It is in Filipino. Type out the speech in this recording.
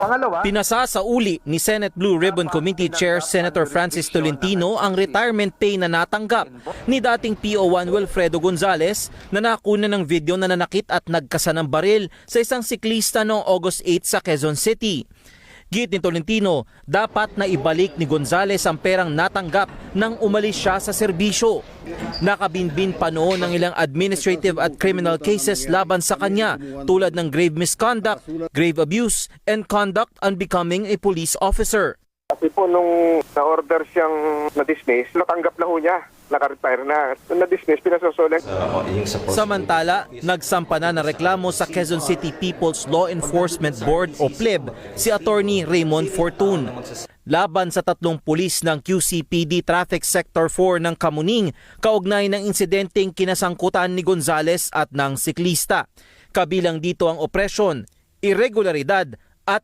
Pangalawa, Pinasa sa uli ni Senate Blue Ribbon Committee Chair Senator Francis Tolentino ang retirement pay na natanggap ni dating PO1 Wilfredo Gonzales na nakuna ng video na nanakit at nagkasa ng baril sa isang siklista noong August 8 sa Quezon City. Git ni Tolentino, dapat na ibalik ni Gonzales ang perang natanggap nang umalis siya sa serbisyo. Nakabinbin pa noon ng ilang administrative at criminal cases laban sa kanya tulad ng grave misconduct, grave abuse, and conduct unbecoming a police officer. Kasi po nung na-order siyang na-dismiss, natanggap na ho niya, naka-retire na. Nung na-dismiss, pinasosolek. Samantala, nagsampa na ng reklamo sa Quezon City People's Law Enforcement Board o PLEB si Attorney Raymond Fortun. Laban sa 3 pulis ng QCPD Traffic Sector 4 ng Kamuning, kaugnay ng insidenteng kinasangkutan ni Gonzales at ng siklista. Kabilang dito ang opresyon, irregularidad at